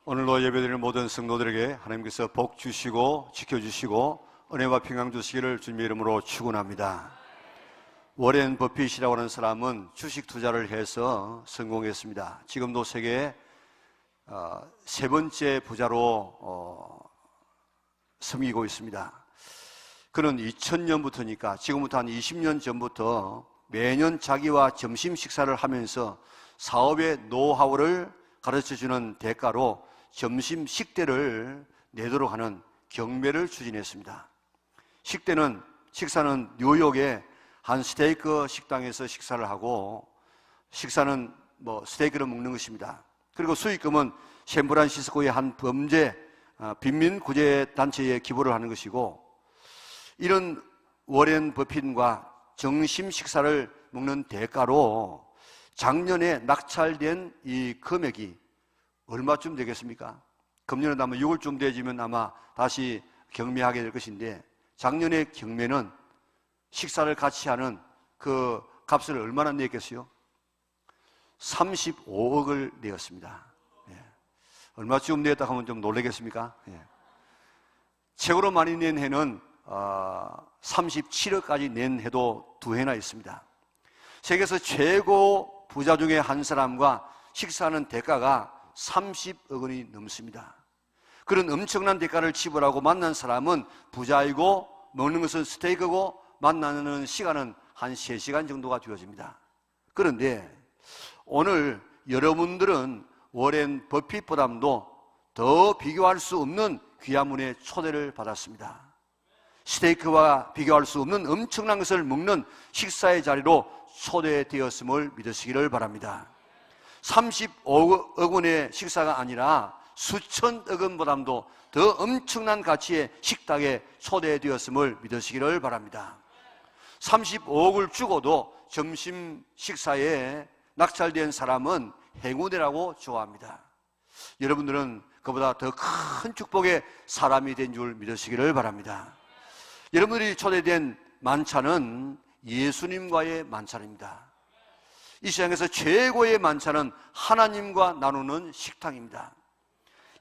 오늘도 예배드리는 모든 성도들에게 하나님께서 복 주시고 지켜주시고 은혜와 평강 주시기를 주님의 이름으로 축원합니다. 워렌 버핏이라고 하는 사람은 주식 투자를 해서 성공했습니다. 지금도 세계 세 번째 부자로 섬기고 있습니다. 그는 2000년부터니까 지금부터 한 20년 전부터 매년 자기와 점심 식사를 하면서 사업의 노하우를 가르쳐주는 대가로 점심 식대를 내도록 하는 경매를 추진했습니다. 식사는 뉴욕의 한 스테이크 식당에서 식사를 하고, 식사는 스테이크를 먹는 것입니다. 그리고 수익금은 샌프란시스코의 한 빈민 구제 단체에 기부를 하는 것이고, 이런 워렌 버핏과 점심 식사를 먹는 대가로 작년에 낙찰된 이 금액이 얼마쯤 되겠습니까? 금년에도 아마 6월쯤 되지면 아마 다시 경매하게 될 것인데, 작년의 경매는 식사를 같이 하는 그 값을 얼마나 냈겠어요? 35억을 내었습니다. 얼마쯤 냈다고 하면 좀 놀라겠습니까? 최고로 많이 낸 해는 37억까지 낸 해도 두 해나 있습니다. 세계에서 최고 부자 중에 한 사람과 식사하는 대가가 30억 원이 넘습니다. 그런 엄청난 대가를 지불하고 만난 사람은 부자이고, 먹는 것은 스테이크고, 만나는 시간은 한 3시간 정도가 되어집니다. 그런데 오늘 여러분들은 워렌 버핏보다도 더 비교할 수 없는 귀한 분의 초대를 받았습니다. 스테이크와 비교할 수 없는 엄청난 것을 먹는 식사의 자리로 초대되었음을 믿으시기를 바랍니다. 35억 원의 식사가 아니라 수천억 원보다도 더 엄청난 가치의 식탁에 초대되었음을 믿으시기를 바랍니다. 35억을 주고도 점심 식사에 낙찰된 사람은 행운이라고 좋아합니다. 여러분들은 그보다 더 큰 축복의 사람이 된 줄 믿으시기를 바랍니다. 여러분들이 초대된 만찬은 예수님과의 만찬입니다. 이 세상에서 최고의 만찬은 하나님과 나누는 식탁입니다.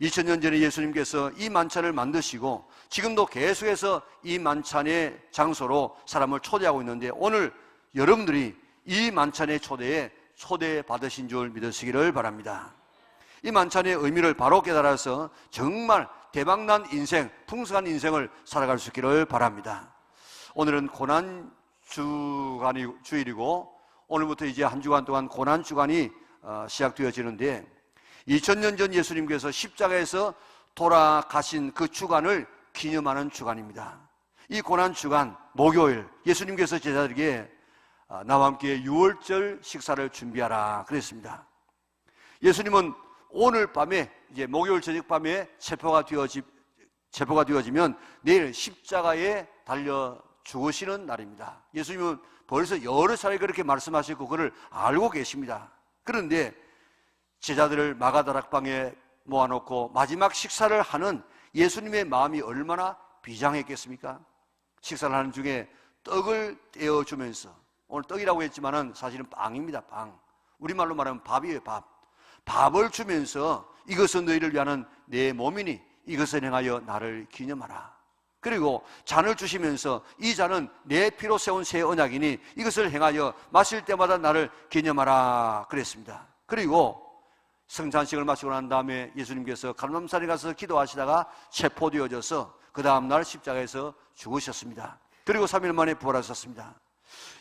2000년 전에 예수님께서 이 만찬을 만드시고 지금도 계속해서 이 만찬의 장소로 사람을 초대하고 있는데, 오늘 여러분들이 이 만찬의 초대에 초대받으신 줄 믿으시기를 바랍니다. 이 만찬의 의미를 바로 깨달아서 정말 대박난 인생, 풍성한 인생을 살아갈 수 있기를 바랍니다. 오늘은 고난 주일이고 오늘부터 이제 한 주간 동안 고난 주간이 시작되어지는데, 2000년 전 예수님께서 십자가에서 돌아가신 그 주간을 기념하는 주간입니다. 이 고난 주간 목요일, 예수님께서 제자들에게 나와 함께 유월절 식사를 준비하라 그랬습니다. 예수님은 오늘 밤에, 이제 목요일 저녁 밤에 체포가 되어지면 내일 십자가에 달려 죽으시는 날입니다. 예수님은 벌써 여러 차례 그렇게 말씀하시고 그걸 알고 계십니다. 그런데 제자들을 마가다락방에 모아놓고 마지막 식사를 하는 예수님의 마음이 얼마나 비장했겠습니까? 식사를 하는 중에 떡을 떼어주면서, 오늘 떡이라고 했지만은 사실은 빵입니다. 빵. 우리말로 말하면 밥이에요. 밥을 주면서 이것은 너희를 위하는 내 몸이니 이것을 행하여 나를 기념하라. 그리고 잔을 주시면서 이 잔은 내 피로 세운 새 언약이니 이것을 행하여 마실 때마다 나를 기념하라 그랬습니다. 그리고 성찬식을 마치고 난 다음에 예수님께서 감람산에 가서 기도하시다가 체포되어져서 그 다음날 십자가에서 죽으셨습니다. 그리고 3일 만에 부활하셨습니다.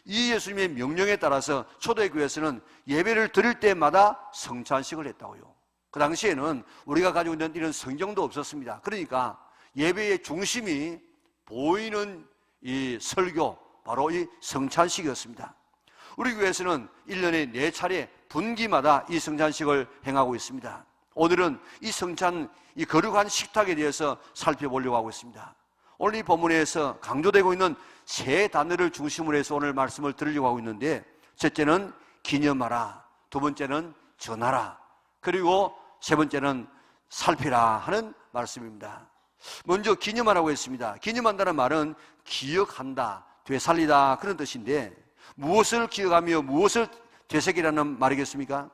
이 예수님의 명령에 따라서 초대교회에서는 예배를 드릴 때마다 성찬식을 했다고요. 그 당시에는 우리가 가지고 있는 이런 성경도 없었습니다. 그러니까 예배의 중심이 보이는 이 설교, 바로 이 성찬식이었습니다. 우리 교회에서는 1년에 4차례 분기마다 이 성찬식을 행하고 있습니다. 오늘은 이 이 거룩한 식탁에 대해서 살펴보려고 하고 있습니다. 오늘 이 본문에서 강조되고 있는 세 단어를 중심으로 해서 오늘 말씀을 드리려고 하고 있는데, 첫째는 기념하라, 두 번째는 전하라, 그리고 세 번째는 살피라 하는 말씀입니다. 먼저 기념하라고 했습니다. 기념한다는 말은 기억한다, 되살리다 그런 뜻인데, 무엇을 기억하며 무엇을 되새기라는 말이겠습니까?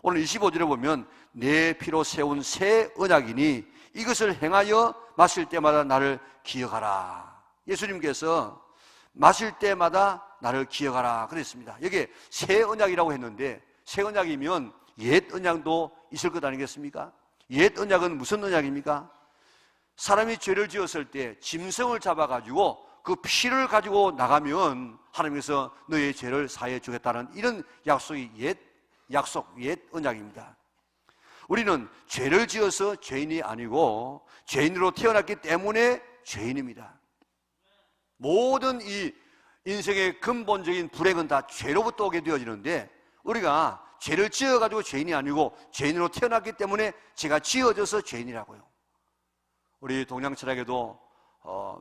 오늘 25절에 보면 내 피로 세운 새 언약이니 이것을 행하여 마실 때마다 나를 기억하라. 예수님께서 마실 때마다 나를 기억하라 그랬습니다. 여기에 새 언약이라고 했는데 새 언약이면 옛 언약도 있을 것 아니겠습니까? 옛 언약은 무슨 언약입니까? 사람이 죄를 지었을 때 짐승을 잡아가지고 그 피를 가지고 나가면 하나님께서 너의 죄를 사해 주겠다는 이런 약속이 옛 언약입니다. 우리는 죄를 지어서 죄인이 아니고 죄인으로 태어났기 때문에 죄인입니다. 모든 이 인생의 근본적인 불행은 다 죄로부터 오게 되어지는데 우리가 죄를 지어가지고 죄인이 아니고 죄인으로 태어났기 때문에 죄가 지어져서 죄인이라고요. 우리 동양 철학에도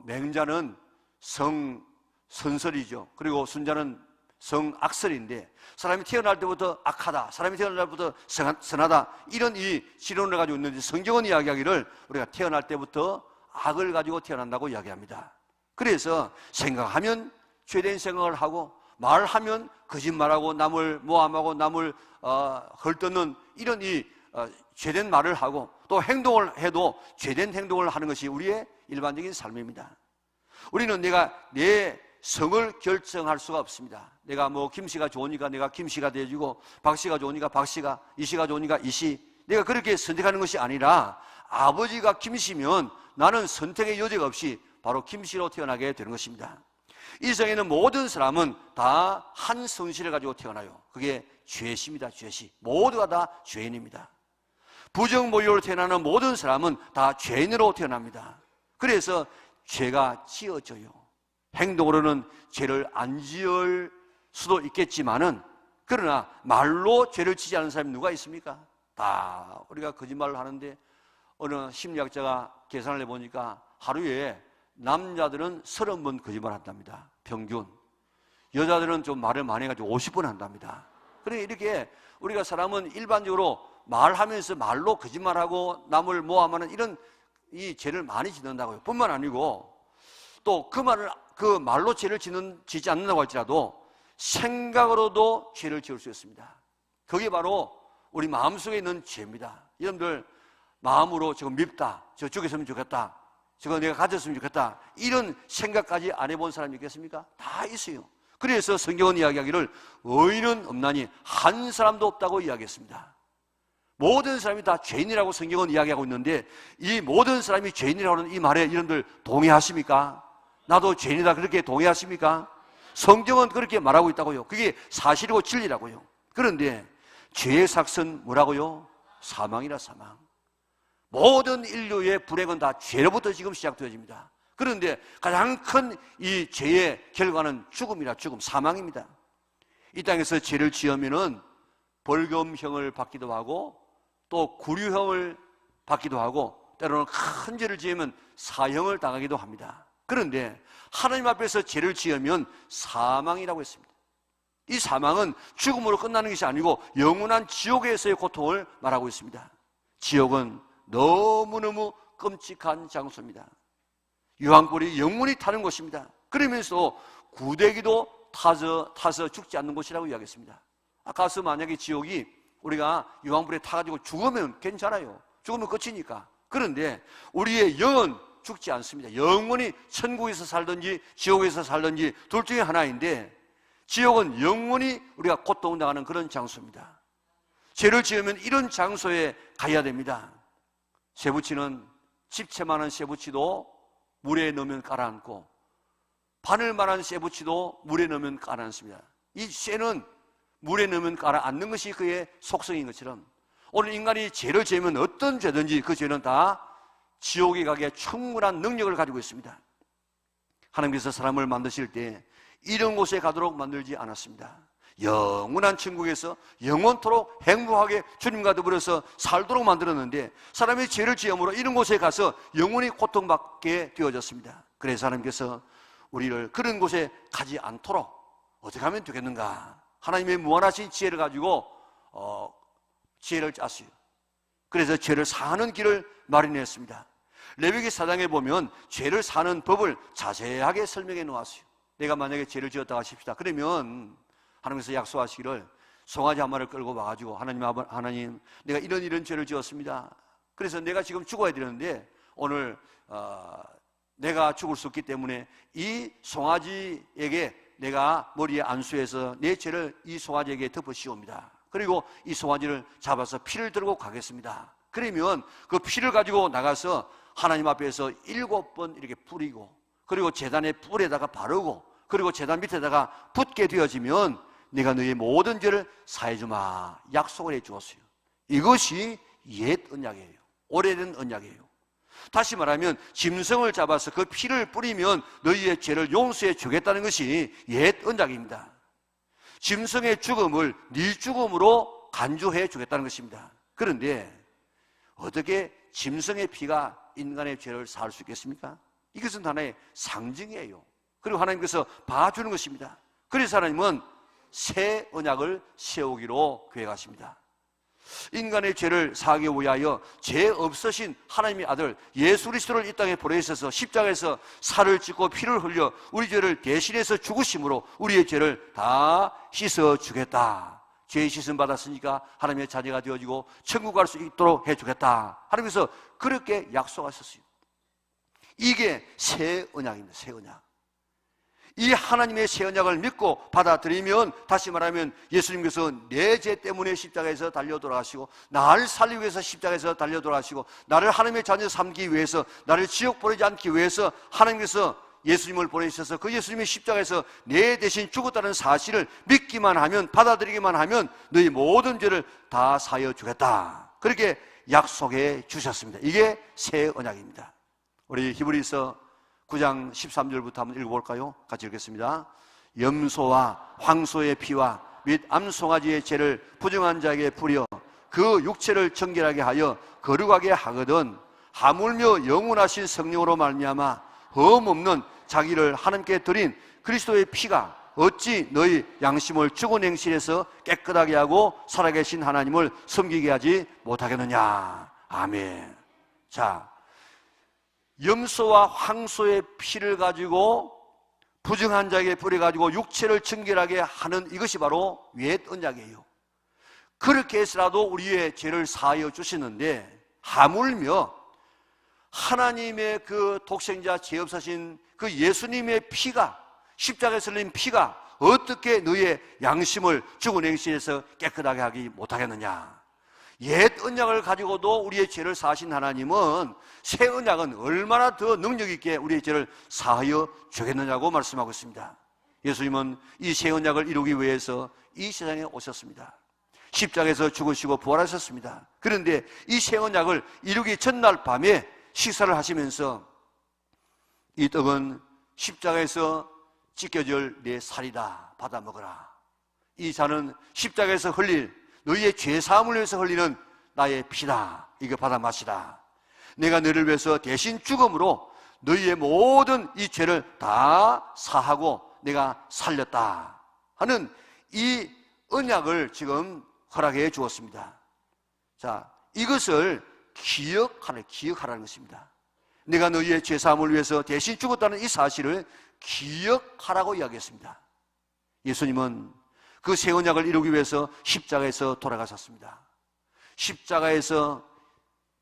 맹자는 성선설이죠. 그리고 순자는 성악설인데 사람이 태어날 때부터 악하다, 사람이 태어날 때부터 선하다 이런 이 지론을 가지고 있는데 성경은 이야기하기를 우리가 태어날 때부터 악을 가지고 태어난다고 이야기합니다. 그래서 생각하면 죄된 생각을 하고 말하면 거짓말하고 남을 모함하고 남을 헐뜯는 이런 이 죄된 말을 하고 또 행동을 해도 죄된 행동을 하는 것이 우리의 일반적인 삶입니다. 우리는 내가 내 성을 결정할 수가 없습니다. 내가 뭐 김씨가 좋으니까 내가 김씨가 되어지고 박씨가 좋으니까 박씨가, 이씨가 좋으니까 이씨, 내가 그렇게 선택하는 것이 아니라 아버지가 김씨면 나는 선택의 여지가 없이 바로 김씨로 태어나게 되는 것입니다. 이 세상에는 모든 사람은 다 한 성실을 가지고 태어나요. 그게 죄십니다. 죄시. 모두가 다 죄인입니다. 부정모유로 태어나는 모든 사람은 다 죄인으로 태어납니다. 그래서 죄가 지어져요. 행동으로는 죄를 안 지을 수도 있겠지만은 그러나 말로 죄를 지지 않는 사람이 누가 있습니까? 다 우리가 거짓말을 하는데 어느 심리학자가 계산을 해보니까 하루에 남자들은 30번 거짓말 한답니다. 평균. 여자들은 좀 말을 많이 해가지고 50번 한답니다. 그러니까 이렇게 우리가 사람은 일반적으로 말하면서 말로 거짓말하고 남을 모함하는 이런 이 죄를 많이 짓는다고요. 뿐만 아니고 또 그 말로 죄를 짓지 않는다고 할지라도 생각으로도 죄를 지을 수 있습니다. 그게 바로 우리 마음속에 있는 죄입니다. 여러분들 마음으로 저거 밉다, 저 죽였으면 좋겠다, 저거 내가 가졌으면 좋겠다 이런 생각까지 안 해본 사람이 있겠습니까? 다 있어요. 그래서 성경은 이야기하기를 의인은 없나니 한 사람도 없다고 이야기했습니다. 모든 사람이 다 죄인이라고 성경은 이야기하고 있는데 이 모든 사람이 죄인이라고 하는 이 말에 여러분들 동의하십니까? 나도 죄인이다 그렇게 동의하십니까? 성경은 그렇게 말하고 있다고요. 그게 사실이고 진리라고요. 그런데 죄의 삭은 뭐라고요? 사망이라. 사망. 모든 인류의 불행은 다 죄로부터 지금 시작되어집니다. 그런데 가장 큰 이 죄의 결과는 죽음이라. 죽음, 사망입니다. 이 땅에서 죄를 지으면은 벌금형을 받기도 하고 또 구류형을 받기도 하고 때로는 큰 죄를 지으면 사형을 당하기도 합니다. 그런데 하나님 앞에서 죄를 지으면 사망이라고 했습니다. 이 사망은 죽음으로 끝나는 것이 아니고 영원한 지옥에서의 고통을 말하고 있습니다. 지옥은 너무너무 끔찍한 장소입니다. 유황불이 영원히 타는 곳입니다. 그러면서 구데기도 타서 죽지 않는 곳이라고 이야기했습니다. 가서 만약에 지옥이 우리가 유황불에 타가지고 죽으면 괜찮아요. 죽으면 끝이니까. 그런데 우리의 영은 죽지 않습니다. 영원히 천국에서 살든지 지옥에서 살든지 둘 중에 하나인데 지옥은 영원히 우리가 고통당하는 그런 장소입니다. 죄를 지으면 이런 장소에 가야 됩니다. 쇠붙이는 집채만한 쇠붙이도 물에 넣으면 가라앉고 바늘만한 쇠붙이도 물에 넣으면 가라앉습니다. 이 쇠는 물에 넣으면 가라앉는 것이 그의 속성인 것처럼 오늘 인간이 죄를 지으면 어떤 죄든지 그 죄는 다 지옥에 가기에 충분한 능력을 가지고 있습니다. 하나님께서 사람을 만드실 때 이런 곳에 가도록 만들지 않았습니다. 영원한 천국에서 영원토록 행복하게 주님과 더불어서 살도록 만들었는데 사람이 죄를 지음으로 이런 곳에 가서 영원히 고통받게 되어졌습니다. 그래서 하나님께서 우리를 그런 곳에 가지 않도록 어떻게 하면 되겠는가? 하나님의 무한하신 지혜를 가지고 지혜를 짰어요. 그래서 죄를 사하는 길을 마련했습니다. 레위기 4장에 보면 죄를 사는 법을 자세하게 설명해 놓았어요. 내가 만약에 죄를 지었다고 하십시다. 그러면 하나님께서 약속하시기를 송아지 한 마리를 끌고 와가지고 하나님 내가 이런 죄를 지었습니다. 그래서 내가 지금 죽어야 되는데 오늘 내가 죽을 수 없기 때문에 이 송아지에게 내가 머리에 안수해서 내 죄를 이 송아지에게 덮어 씌웁니다. 그리고 이 송아지를 잡아서 피를 들고 가겠습니다. 그러면 그 피를 가지고 나가서 하나님 앞에서 7번 이렇게 뿌리고, 그리고 제단의 뿔에다가 바르고, 그리고 제단 밑에다가 붓게 되어지면 내가 너의 모든 죄를 사해주마 약속을 해주었어요. 이것이 옛 언약이에요. 오래된 언약이에요. 다시 말하면 짐승을 잡아서 그 피를 뿌리면 너희의 죄를 용서해 주겠다는 것이 옛 언약입니다. 짐승의 죽음을 네 죽음으로 간주해 주겠다는 것입니다. 그런데 어떻게 짐승의 피가 인간의 죄를 사할 수 있겠습니까? 이것은 하나의 상징이에요. 그리고 하나님께서 봐주는 것입니다. 그래서 하나님은 새 언약을 세우기로 계획하십니다. 인간의 죄를 사하기 위하여 죄 없으신 하나님의 아들 예수 그리스도를 이 땅에 보내셔서 십자가에서 살을 찢고 피를 흘려 우리 죄를 대신해서 죽으심으로 우리의 죄를 다 씻어주겠다. 죄의 씻음 받았으니까 하나님의 자녀가 되어지고 천국 갈 수 있도록 해주겠다. 하나님께서 그렇게 약속하셨어요. 이게 새 언약입니다. 새 언약. 이 하나님의 새 언약을 믿고 받아들이면, 다시 말하면 예수님께서 내 죄 때문에 십자가에서 달려 돌아가시고 나를 살리기 위해서 십자가에서 달려 돌아가시고 나를 하나님의 자녀 삼기 위해서, 나를 지옥 보내지 않기 위해서 하나님께서 예수님을 보내셔서 그 예수님이 십자가에서 내 대신 죽었다는 사실을 믿기만 하면, 받아들이기만 하면 너희 모든 죄를 다 사하여 주겠다. 그렇게 약속해 주셨습니다. 이게 새 언약입니다. 우리 히브리서 9장 13절부터 한번 읽어볼까요? 같이 읽겠습니다. 염소와 황소의 피와 및 암송아지의 죄를 부정한 자에게 뿌려 그 육체를 정결하게 하여 거룩하게 하거든 하물며 영원하신 성령으로 말미암아 흠없는 자기를 하나님께 드린 그리스도의 피가 어찌 너희 양심을 죽은 행실에서 깨끗하게 하고 살아계신 하나님을 섬기게 하지 못하겠느냐. 아멘. 자, 염소와 황소의 피를 가지고 부정한 자에게 뿌려가지고 육체를 정결하게 하는 이것이 바로 옛 언약이에요. 그렇게 해서라도 우리의 죄를 사하여 주시는데, 하물며 하나님의 그 독생자 죄 없으신 그 예수님의 피가, 십자가에서 흘린 피가 어떻게 너의 양심을 죽은 행실에서 깨끗하게 하기 못하겠느냐. 옛 언약을 가지고도 우리의 죄를 사하신 하나님은 새 언약은 얼마나 더 능력 있게 우리의 죄를 사하여 주겠느냐고 말씀하고 있습니다. 예수님은 이 새 언약을 이루기 위해서 이 세상에 오셨습니다. 십자가에서 죽으시고 부활하셨습니다. 그런데 이 새 언약을 이루기 전날 밤에 식사를 하시면서 이 떡은 십자가에서 찢겨질 내 살이다, 받아 먹어라. 이 잔은 십자가에서 흘릴 너희의 죄사함을 위해서 흘리는 나의 피다. 이거 받아 마시라. 내가 너를 위해서 대신 죽음으로 너희의 모든 이 죄를 다 사하고 내가 살렸다 하는 이 언약을 허락해 주었습니다. 자, 이것을 기억하라는 것입니다. 내가 너희의 죄사함을 위해서 대신 죽었다는 이 사실을 기억하라고 이야기했습니다. 예수님은 그 새 언약을 이루기 위해서 십자가에서 돌아가셨습니다.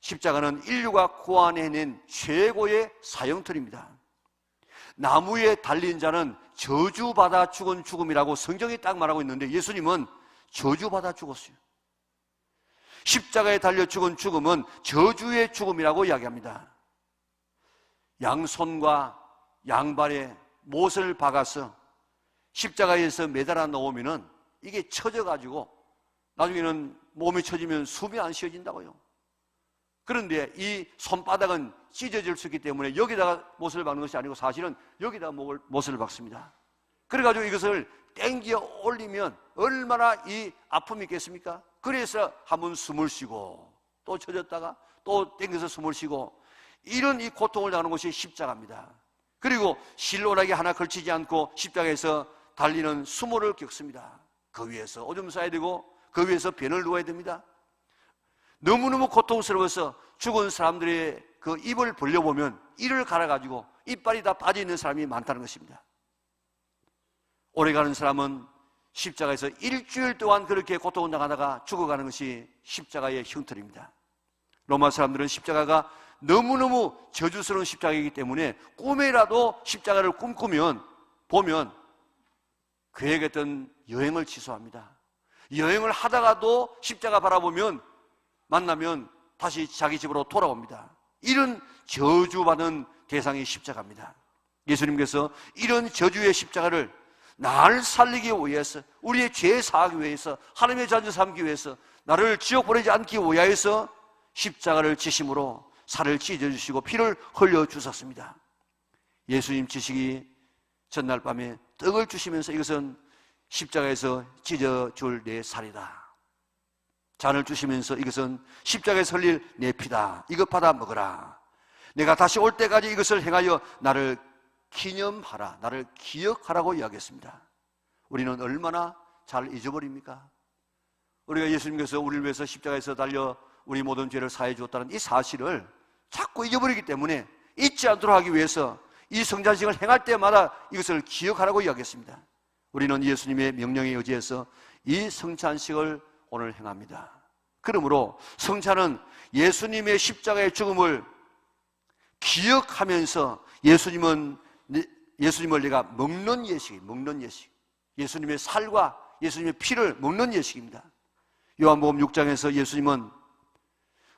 십자가는 인류가 고안해낸 최고의 사형틀입니다. 나무에 달린 자는 저주받아 죽은 죽음이라고 성경이 딱 말하고 있는데, 예수님은 저주받아 죽었어요. 십자가에 달려 죽은 죽음은 저주의 죽음이라고 이야기합니다. 양손과 양발에 못을 박아서 십자가에서 매달아 놓으면은 이게 처져가지고 나중에는 몸이 처지면 숨이 안 쉬어진다고요. 그런데 이 손바닥은 찢어질 수 있기 때문에 여기다가 못을 박는 것이 아니고 사실은 여기다가 못을 박습니다. 그래가지고 이것을 땡겨 올리면 얼마나 이 아픔이 있겠습니까? 그래서 한번 숨을 쉬고 또 처졌다가 또 땡겨서 숨을 쉬고, 이런 이 고통을 당하는 것이 십자가입니다. 그리고 실로라기 하나 걸치지 않고 십자가에서 달리는 수모를 겪습니다. 그 위에서 오줌 싸야 되고 그 위에서 변을 누워야 됩니다. 너무너무 고통스러워서 죽은 사람들의 그 입을 벌려보면 이를 갈아가지고 이빨이 다 빠져있는 사람이 많다는 것입니다. 오래가는 사람은 십자가에서 일주일 동안 그렇게 고통을 당하다가 죽어가는 것이 십자가의 형틀입니다. 로마 사람들은 십자가가 너무너무 저주스러운 십자가이기 때문에 꿈에라도 십자가를 보면 계획했던 여행을 취소합니다. 여행을 하다가도 십자가 바라보면 만나면 다시 자기 집으로 돌아옵니다. 이런 저주받은 대상이 십자가입니다. 예수님께서 이런 저주의 십자가를 나를 살리기 위해서, 우리의 죄 사하기 위해서, 하나님의 자녀 삼기 위해서, 나를 지옥 보내지 않기 위하여서 십자가를 지심으로 살을 찢어주시고 피를 흘려주셨습니다. 예수님 지시기 전날 밤에 떡을 주시면서 이것은 십자가에서 찢어줄 내 살이다. 잔을 주시면서 이것은 십자가에서 흘릴 내 피다. 이것 받아 먹어라. 내가 다시 올 때까지 이것을 행하여 나를 기념하라, 나를 기억하라고 이야기했습니다. 우리는 얼마나 잘 잊어버립니까? 우리가 예수님께서 우리를 위해서 십자가에서 달려 우리 모든 죄를 사해 주었다는 이 사실을 자꾸 잊어버리기 때문에 잊지 않도록 하기 위해서 이 성찬식을 행할 때마다 이것을 기억하라고 이야기했습니다. 우리는 예수님의 명령에 의지해서 이 성찬식을 오늘 행합니다. 그러므로 성찬은 예수님의 십자가의 죽음을 기억하면서 예수님을 내가 먹는 예식, 예수님의 살과 예수님의 피를 먹는 예식입니다. 요한복음 6장에서 예수님은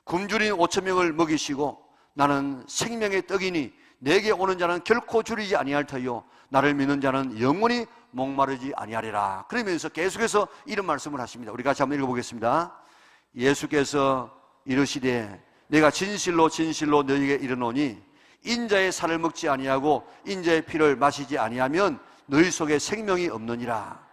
굶주린 5,000명을 먹이시고 나는 생명의 떡이니 내게 오는 자는 결코 줄이지 아니할 터요 나를 믿는 자는 영원히 목마르지 아니하리라. 그러면서 계속해서 이런 말씀을 하십니다. 우리 같이 한번 읽어보겠습니다. 예수께서 이르시되 내가 진실로 진실로 너희에게 이르노니 인자의 살을 먹지 아니하고 인자의 피를 마시지 아니하면 너희 속에 생명이 없느니라.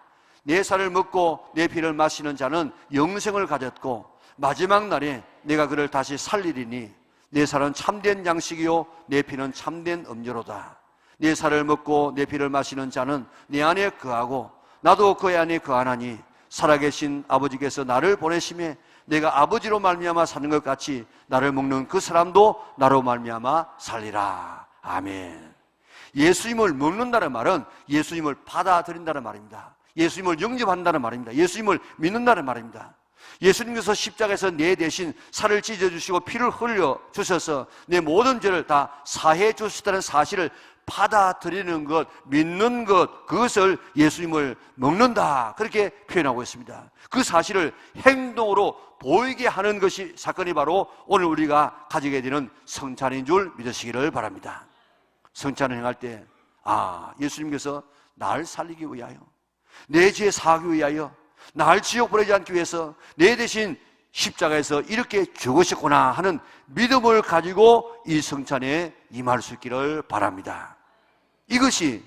내 살을 먹고 내 피를 마시는 자는 영생을 가졌고 마지막 날에 내가 그를 다시 살리리니 내 살은 참된 양식이요 내 피는 참된 음료로다. 내 살을 먹고 내 피를 마시는 자는 내 안에 거하고 나도 그의 안에 거하나니 살아계신 아버지께서 나를 보내심에 내가 아버지로 말미암아 사는 것 같이 나를 먹는 그 사람도 나로 말미암아 살리라. 아멘. 예수님을 먹는다는 말은 예수님을 받아들인다는 말입니다. 예수님을 영접한다는 말입니다. 예수님을 믿는다는 말입니다. 예수님께서 십자가에서 내 대신 살을 찢어주시고 피를 흘려주셔서 내 모든 죄를 다 사해 주셨다는 사실을 받아들이는 것, 믿는 것, 그것을 예수님을 먹는다, 그렇게 표현하고 있습니다. 그 사실을 행동으로 보이게 하는 것이 사건이 바로 오늘 우리가 가지게 되는 성찬인 줄 믿으시기를 바랍니다. 성찬을 행할 때 예수님께서 나를 살리기 위하여, 내 죄 사하기 위하여, 나를 지옥 보내지 않기 위해서 내 대신 십자가에서 이렇게 죽으셨구나 하는 믿음을 가지고 이 성찬에 임할 수 있기를 바랍니다. 이것이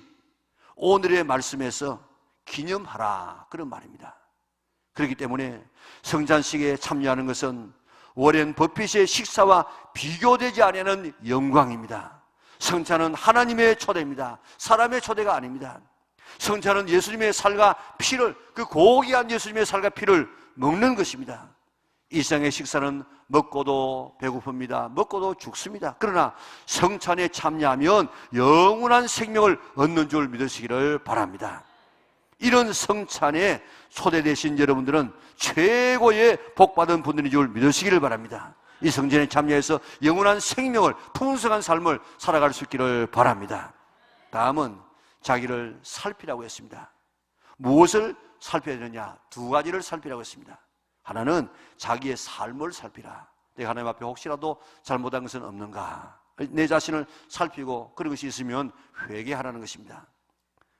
오늘의 말씀에서 기념하라, 그런 말입니다. 그렇기 때문에 성찬식에 참여하는 것은 워렌 버핏의 식사와 비교되지 아니하는 영광입니다. 성찬은 하나님의 초대입니다. 사람의 초대가 아닙니다. 성찬은 예수님의 살과 피를, 그 고귀한 예수님의 살과 피를 먹는 것입니다. 이 세상의 식사는 먹고도 배고픕니다. 먹고도 죽습니다. 그러나 성찬에 참여하면 영원한 생명을 얻는 줄 믿으시기를 바랍니다. 이런 성찬에 초대되신 여러분들은 최고의 복받은 분들인 줄 믿으시기를 바랍니다. 이 성찬에 참여해서 영원한 생명을, 풍성한 삶을 살아갈 수 있기를 바랍니다. 다음은 자기를 살피라고 했습니다. 무엇을 살펴야 되느냐? 두 가지를 살피라고 했습니다. 하나는 자기의 삶을 살피라. 내가 하나님 앞에 혹시라도 잘못한 것은 없는가? 내 자신을 살피고 그런 것이 있으면 회개하라는 것입니다.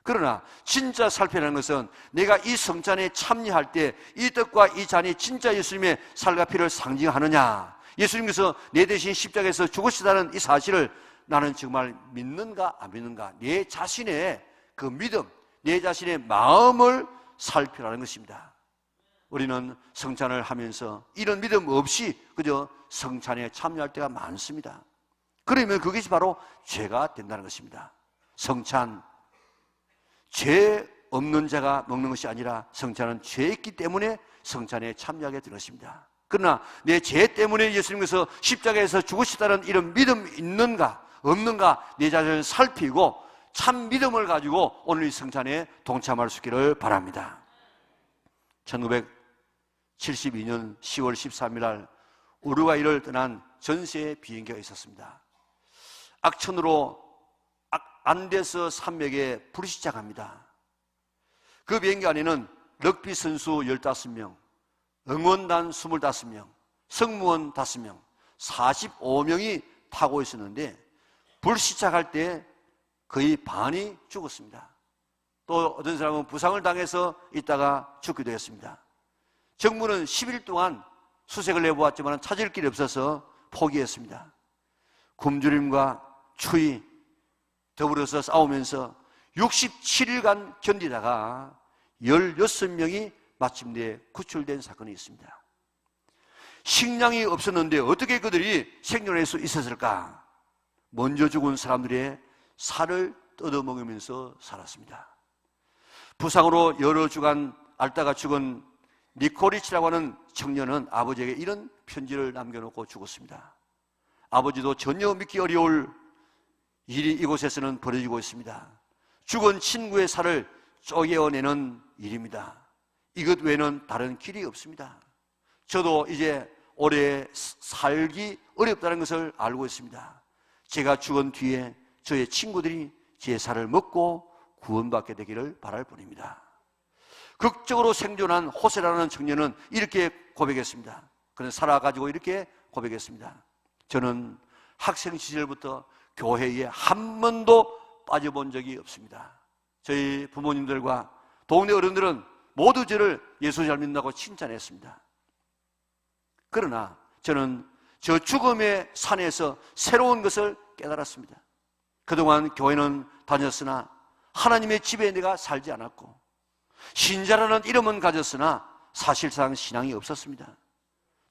그러나 진짜 살피라는 것은 내가 이 성찬에 참여할 때 이 떡과 이 잔이 진짜 예수님의 살과 피를 상징하느냐, 예수님께서 내 대신 십자가에서 죽으시다는 이 사실을 나는 정말 믿는가 안 믿는가, 내 자신의 그 믿음, 내 자신의 마음을 살피라는 것입니다. 우리는 성찬을 하면서 이런 믿음 없이 그저 성찬에 참여할 때가 많습니다. 그러면 그것이 바로 죄가 된다는 것입니다. 성찬, 죄 없는 자가 먹는 것이 아니라 성찬은 죄 있기 때문에 성찬에 참여하게 되는 것입니다. 그러나 내 죄 때문에 예수님께서 십자가에서 죽으시다는 이런 믿음 있는가 없는가, 내 자신을 살피고 참 믿음을 가지고 오늘 이 성찬에 동참할 수 있기를 바랍니다. 1972년 10월 13일 날 우루과이를 떠난 전세의 비행기가 있었습니다. 악천후로 안데스 산맥에 불시착합니다. 그 비행기 안에는 럭비 선수 15명, 응원단 25명, 승무원 5명, 45명이 타고 있었는데 불시착할 때 거의 반이 죽었습니다. 또 어떤 사람은 부상을 당해서 있다가 죽기도 했습니다. 정부는 10일 동안 수색을 해보았지만 찾을 길이 없어서 포기했습니다. 굶주림과 추위 더불어서 싸우면서 67일간 견디다가 16명이 마침내 구출된 사건이 있습니다. 식량이 없었는데 어떻게 그들이 생존할 수 있었을까? 먼저 죽은 사람들의 살을 뜯어먹으면서 살았습니다. 부상으로 여러 주간 앓다가 죽은 니코리치라고 하는 청년은 아버지에게 이런 편지를 남겨놓고 죽었습니다. 아버지도 전혀 믿기 어려울 일이 이곳에서는 벌어지고 있습니다. 죽은 친구의 살을 쪼개어내는 일입니다. 이것 외에는 다른 길이 없습니다. 저도 이제 오래 살기 어렵다는 것을 알고 있습니다. 제가 죽은 뒤에 저의 친구들이 제 살을 먹고 구원받게 되기를 바랄 뿐입니다. 극적으로 생존한 호세라는 청년은 이렇게 고백했습니다. 그는 살아가지고 이렇게 고백했습니다. 저는 학생 시절부터 교회에 한 번도 빠져본 적이 없습니다. 저희 부모님들과 동네 어른들은 모두 저를 예수 잘 믿는다고 칭찬했습니다. 그러나 저는 저 죽음의 산에서 새로운 것을 깨달았습니다. 그동안 교회는 다녔으나 하나님의 집에 내가 살지 않았고 신자라는 이름은 가졌으나 사실상 신앙이 없었습니다.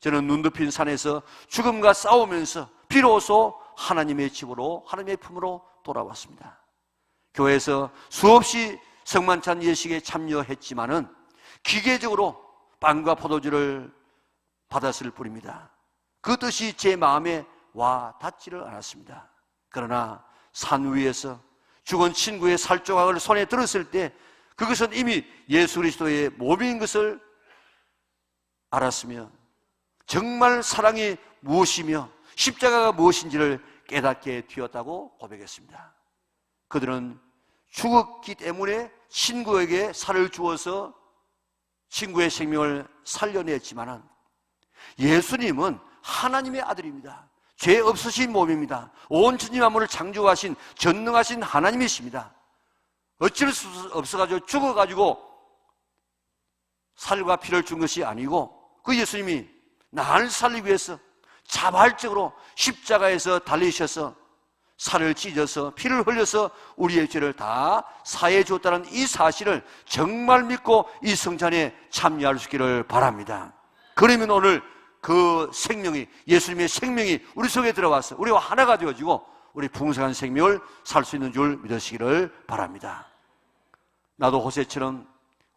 저는 눈 덮인 산에서 죽음과 싸우면서 비로소 하나님의 집으로, 하나님의 품으로 돌아왔습니다. 교회에서 수없이 성만찬 예식에 참여했지만은 기계적으로 빵과 포도주를 받았을 뿐입니다. 그 뜻이 제 마음에 와 닿지를 않았습니다. 그러나 산 위에서 죽은 친구의 살조각을 손에 들었을 때 그것은 이미 예수 그리스도의 몸인 것을 알았으며 정말 사랑이 무엇이며 십자가가 무엇인지를 깨닫게 되었다고 고백했습니다. 그들은 죽었기 때문에 친구에게 살을 주어서 친구의 생명을 살려냈지만 예수님은 하나님의 아들입니다. 죄 없으신 몸입니다. 온 천지 만물을 창조하신 전능하신 하나님이십니다. 어쩔 수 없어가지고 죽어가지고 살과 피를 준 것이 아니고 그 예수님이 나를 살리기 위해서 자발적으로 십자가에서 달리셔서 살을 찢어서 피를 흘려서 우리의 죄를 다 사해 줬다는 이 사실을 정말 믿고 이 성찬에 참여할 수 있기를 바랍니다. 그러면 오늘 그 생명이, 예수님의 생명이 우리 속에 들어와서 우리와 하나가 되어지고 우리 풍성한 생명을 살 수 있는 줄 믿으시기를 바랍니다. 나도 호세처럼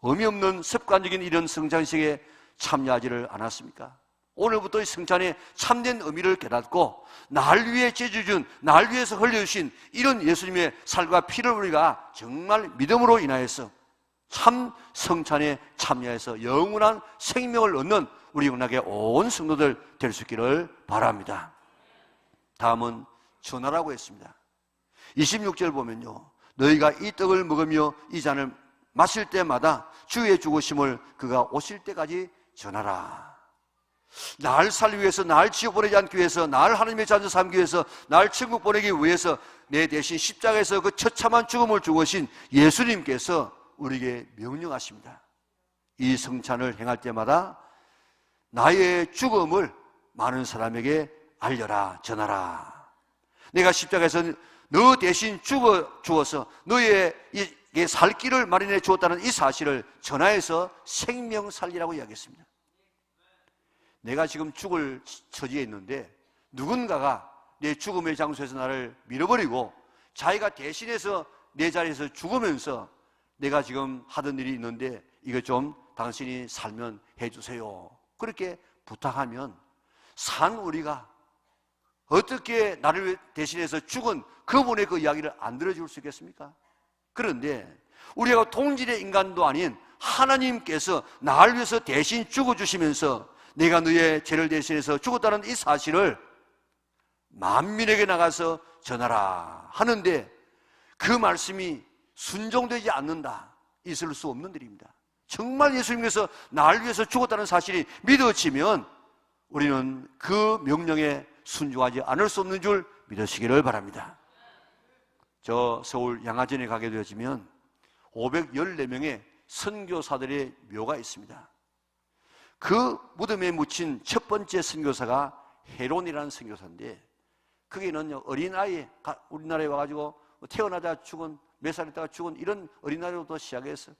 의미 없는 습관적인 이런 성찬식에 참여하지를 않았습니까? 오늘부터 이 성찬의 참된 의미를 깨닫고 날 위해 제주준, 날 위해서 흘려주신 이런 예수님의 살과 피를 우리가 정말 믿음으로 인하여서 참 성찬에 참여해서 영원한 생명을 얻는 우리 영락의 온 성도들 될 수 있기를 바랍니다. 다음은 전하라고 했습니다. 26절 보면요, 너희가 이 떡을 먹으며 이 잔을 마실 때마다 주의 죽으심을 그가 오실 때까지 전하라. 날 살기 위해서, 날 지옥 보내지 않기 위해서, 날 하나님의 자녀 삼기 위해서, 날 천국 보내기 위해서 내 대신 십자가에서 그 처참한 죽음을 죽으신 예수님께서 우리에게 명령하십니다. 이 성찬을 행할 때마다 나의 죽음을 많은 사람에게 알려라, 전하라. 내가 십자가에서 너 대신 죽어서 너에게 살 길을 마련해 주었다는 이 사실을 전하여서 생명 살리라고 이야기했습니다. 내가 지금 죽을 처지에 있는데 누군가가 내 죽음의 장소에서 나를 밀어버리고 자기가 대신해서 내 자리에서 죽으면서 내가 지금 하던 일이 있는데 이거 좀 당신이 살면 해주세요, 그렇게 부탁하면 산 우리가 어떻게 나를 대신해서 죽은 그분의 그 이야기를 안 들어줄 수 있겠습니까? 그런데 우리가 동질의 인간도 아닌 하나님께서 나를 위해서 대신 죽어주시면서 내가 너의 죄를 대신해서 죽었다는 이 사실을 만민에게 나가서 전하라 하는데 그 말씀이 순종되지 않는다, 있을 수 없는 일입니다. 정말 예수님께서 나를 위해서 죽었다는 사실이 믿어지면 우리는 그 명령에 순종하지 않을 수 없는 줄 믿으시기를 바랍니다. 저 서울 양화전에 가게 되어지면 514명의 선교사들의 묘가 있습니다. 그 무덤에 묻힌 첫 번째 선교사가 헤론이라는 선교사인데, 거기는 어린아이, 우리나라에 와가지고 태어나자 죽은, 몇 살 있다가 죽은 이런 어린아이로부터 시작해서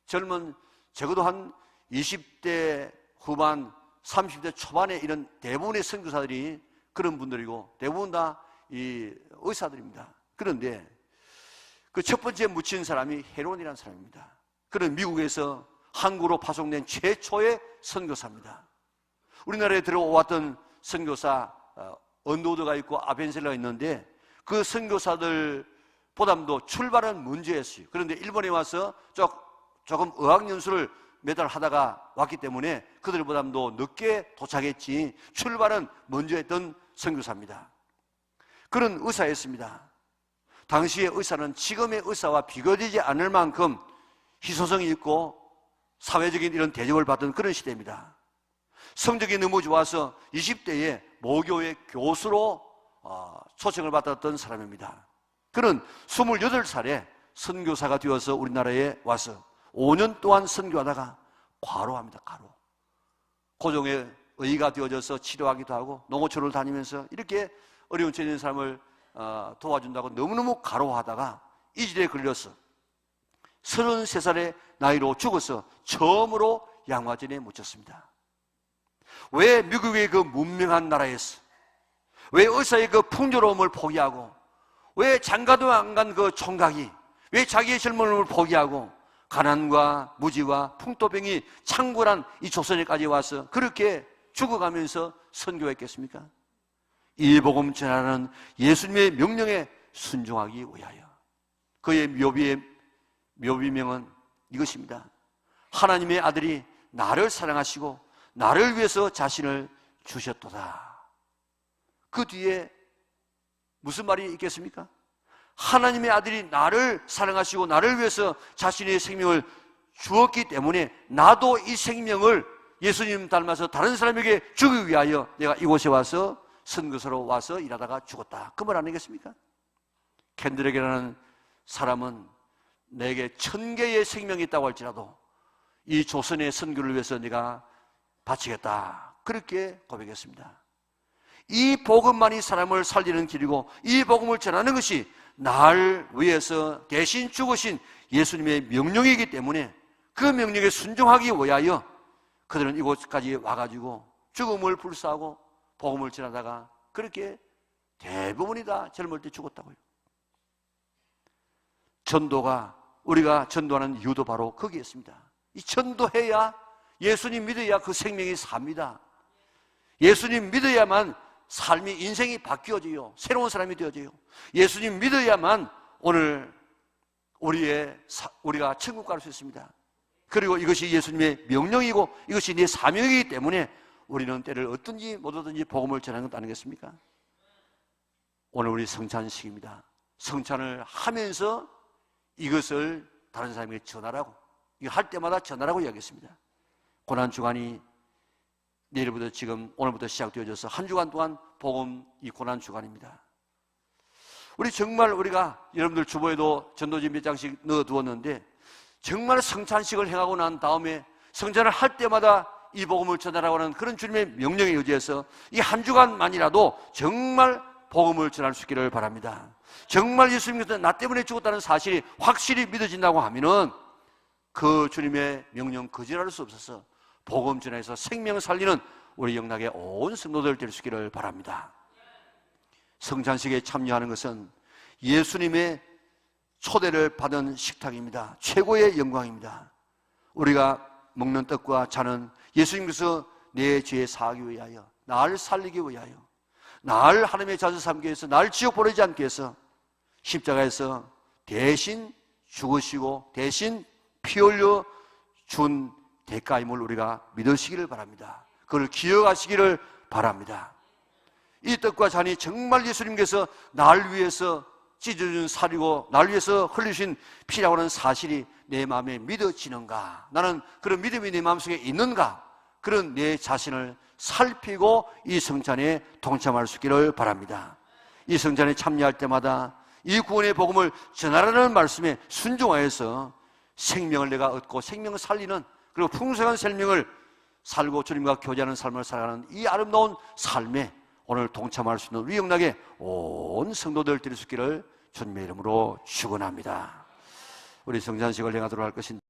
젊은, 적어도 한 20대 후반, 30대 초반에 이런 대부분의 선교사들이 그런 분들이고 대부분 다 이 의사들입니다. 그런데 그 첫 번째 묻힌 사람이 헤론이라는 사람입니다. 그는 미국에서 한국으로 파송된 최초의 선교사입니다. 우리나라에 들어왔던 선교사 언도드가 있고 아벤셀러가 있는데 그 선교사들보다도 출발은 먼저였어요. 그런데 일본에 와서 조금 어학연수를 몇 달 하다가 왔기 때문에 그들보다도 늦게 도착했지 출발은 먼저 했던 선교사입니다. 그는 의사였습니다. 당시의 의사는 지금의 의사와 비교되지 않을 만큼 희소성이 있고 사회적인 이런 대접을 받던 그런 시대입니다. 성적이 너무 좋아서 20대에 모교의 교수로 초청을 받았던 사람입니다. 그는 28살에 선교사가 되어서 우리나라에 와서 5년 동안 선교하다가 과로합니다. 고종의 의가 되어져서 치료하기도 하고 농어촌을 다니면서 이렇게 어려운 처지에 있는 사람을 도와준다고 너무너무 과로하다가 이질에 걸려서 33살의 나이로 죽어서 처음으로 양화전에 묻혔습니다. 왜 미국의 그 문명한 나라에서, 왜 의사의 그 풍조로움을 포기하고, 왜 장가도 안 간 그 총각이 왜 자기의 젊음을 포기하고 가난과 무지와 풍토병이 창궐한 이 조선에까지 와서 그렇게 죽어가면서 선교했겠습니까? 이 복음 전하는 예수님의 명령에 순종하기 위하여. 그의 묘비명은 이것입니다. 하나님의 아들이 나를 사랑하시고 나를 위해서 자신을 주셨도다. 그 뒤에 무슨 말이 있겠습니까? 하나님의 아들이 나를 사랑하시고 나를 위해서 자신의 생명을 주었기 때문에 나도 이 생명을 예수님 닮아서 다른 사람에게 주기 위하여 내가 이곳에 와서 선교사로 와서 일하다가 죽었다. 그 말 아니겠습니까? 캔드렉이라는 사람은 내게 1000개의 생명이 있다고 할지라도 이 조선의 선교를 위해서 내가 바치겠다. 그렇게 고백했습니다. 이 복음만이 사람을 살리는 길이고 이 복음을 전하는 것이 나를 위해서 대신 죽으신 예수님의 명령이기 때문에 그 명령에 순종하기 위하여 그들은 이곳까지 와가지고 죽음을 불사하고 복음을 전하다가 그렇게 대부분이 다 젊을 때 죽었다고요. 전도가, 우리가 전도하는 이유도 바로 거기에 있습니다. 이 전도해야, 예수님 믿어야 그 생명이 삽니다. 예수님 믿어야만 삶이, 인생이 바뀌어져요. 새로운 사람이 되어져요. 예수님 믿어야만 오늘 우리가 천국 갈 수 있습니다. 그리고 이것이 예수님의 명령이고 이것이 네 사명이기 때문에 우리는 때를 얻든지 못 얻든지 복음을 전하는 것 아니겠습니까? 오늘 우리 성찬식입니다. 성찬을 하면서 이것을 다른 사람에게 전하라고, 이거 할 때마다 전하라고 이야기했습니다. 고난주간이 내일부터 오늘부터 시작되어져서 한 주간 동안 복음 이 고난주간입니다. 우리 정말 우리가 여러분들 주보에도 전도지 몇 장씩 넣어두었는데 정말 성찬식을 행하고 난 다음에 성찬을 할 때마다 이 복음을 전하라고 하는 그런 주님의 명령에 의지해서 이 한 주간만이라도 정말 복음을 전할 수 있기를 바랍니다. 정말 예수님께서 나 때문에 죽었다는 사실이 확실히 믿어진다고 하면은 그 주님의 명령 거절할 수 없어서 복음 전해서 생명 살리는 우리 영락의 온 성도들 될 수 있기를 바랍니다. 성찬식에 참여하는 것은 예수님의 초대를 받은 식탁입니다. 최고의 영광입니다. 우리가 먹는 떡과 잔은 예수님께서 내 죄 사하기 위하여, 나를 살리기 위하여, 나를 하나님의 자녀 삼기 위해서, 나를 지옥 보내지 않기 위해서 십자가에서 대신 죽으시고 대신 피 흘려 준 대가임을 우리가 믿으시기를 바랍니다. 그걸 기억하시기를 바랍니다. 이 떡과 잔이 정말 예수님께서 날 위해서 찢어준 살이고 날 위해서 흘리신 피라고 하는 사실이 내 마음에 믿어지는가? 나는 그런 믿음이 내 마음속에 있는가? 그런 내 자신을 살피고 이 성찬에 동참할 수 있기를 바랍니다. 이 성찬에 참여할 때마다 이 구원의 복음을 전하라는 말씀에 순종하여서 생명을 내가 얻고 생명을 살리는, 그리고 풍성한 생명을 살고 주님과 교제하는 삶을 살아가는 이 아름다운 삶에 오늘 동참할 수 있는 우리 영락의 온 성도들 될 수 있기를 주님의 이름으로 축원합니다. 우리 성찬식을 행하도록 할 것인데